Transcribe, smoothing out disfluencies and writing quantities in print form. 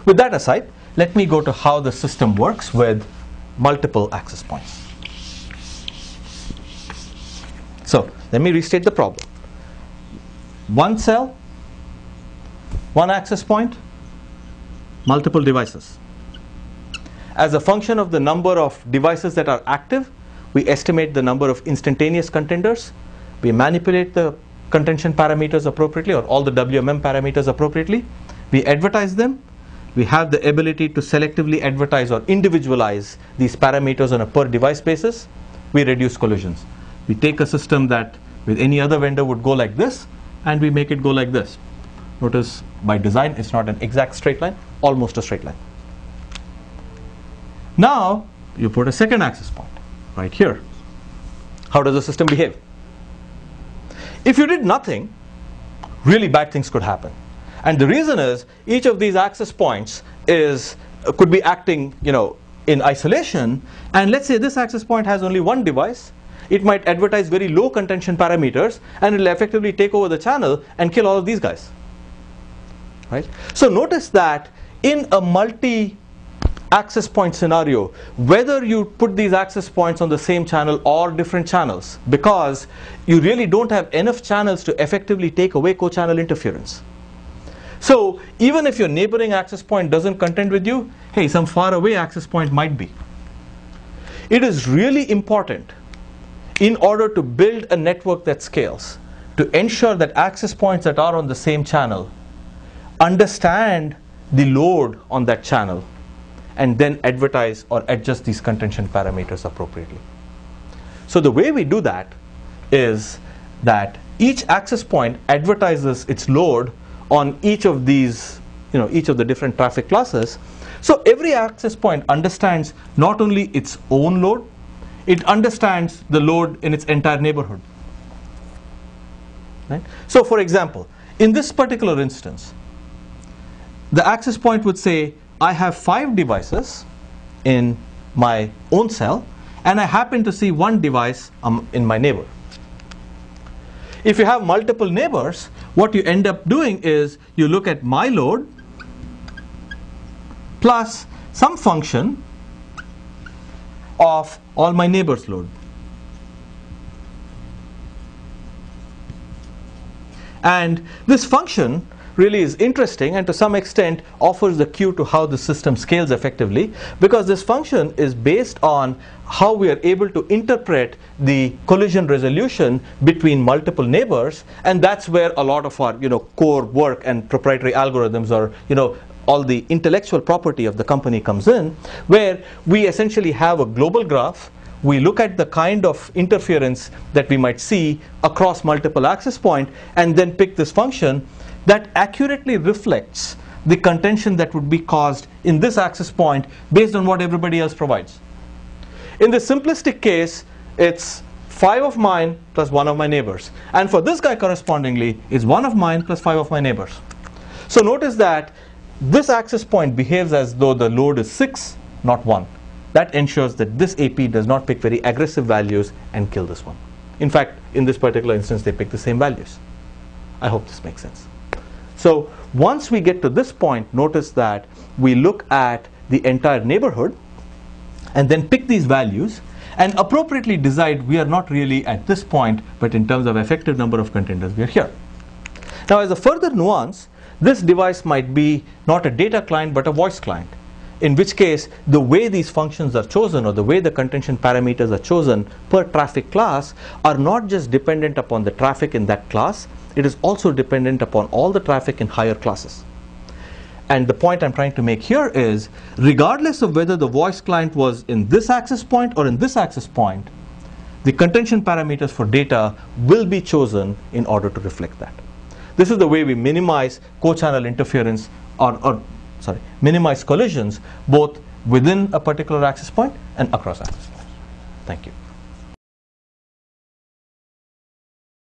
with that aside, let me go to how the system works with multiple access points. So let me restate the problem. One cell, one access point, multiple devices. As a function of the number of devices that are active, we estimate the number of instantaneous contenders. We manipulate the contention parameters appropriately, or all the WMM parameters appropriately. We advertise them. We have the ability to selectively advertise or individualize these parameters on a per device basis. We reduce collisions. We take a system that with any other vendor would go like this, and we make it go like this. Notice by design it's not an exact straight line, almost a straight line. Now you put a second access point right here. How does the system behave? If you did nothing, really bad things could happen. And the reason is each of these access points could be acting, in isolation. And let's say this access point has only one device. It might advertise very low contention parameters, and it will effectively take over the channel and kill all of these guys. Right? So notice that in a multi-access point scenario, whether you put these access points on the same channel or different channels, because you really don't have enough channels to effectively take away co-channel interference. So even if your neighboring access point doesn't contend with you, hey, some far away access point might be. It is really important, in order to build a network that scales, to ensure that access points that are on the same channel understand the load on that channel and then advertise or adjust these contention parameters appropriately. So the way we do that is that each access point advertises its load on each of these, each of the different traffic classes. So every access point understands not only its own load, it understands the load in its entire neighborhood. Right? So for example, in this particular instance, the access point would say, I have 5 devices in my own cell, and I happen to see one device in my neighbor. If you have multiple neighbors, what you end up doing is you look at my load plus some function of all my neighbors' load. And this function really is interesting, and to some extent offers the cue to how the system scales effectively, because this function is based on how we are able to interpret the collision resolution between multiple neighbors, and that's where a lot of our core work and proprietary algorithms, or all the intellectual property of the company comes in, where we essentially have a global graph. We look at the kind of interference that we might see across multiple access points, and then pick this function that accurately reflects the contention that would be caused in this access point based on what everybody else provides. In the simplistic case, it's 5 of mine plus 1 of my neighbors. And for this guy correspondingly, it's 1 of mine plus 5 of my neighbors. So notice that this access point behaves as though the load is 6, not 1. That ensures that this AP does not pick very aggressive values and kill this one. In fact, in this particular instance, they pick the same values. I hope this makes sense. So once we get to this point, notice that we look at the entire neighborhood and then pick these values and appropriately decide we are not really at this point, but in terms of effective number of contenders, we are here. Now, as a further nuance, this device might be not a data client but a voice client, in which case the way these functions are chosen, or the way the contention parameters are chosen per traffic class, are not just dependent upon the traffic in that class, it is also dependent upon all the traffic in higher classes. And the point I'm trying to make here is, regardless of whether the voice client was in this access point or in this access point, the contention parameters for data will be chosen in order to reflect that. This is the way we minimize co-channel interference, minimize collisions both within a particular access point and across access points. Thank you.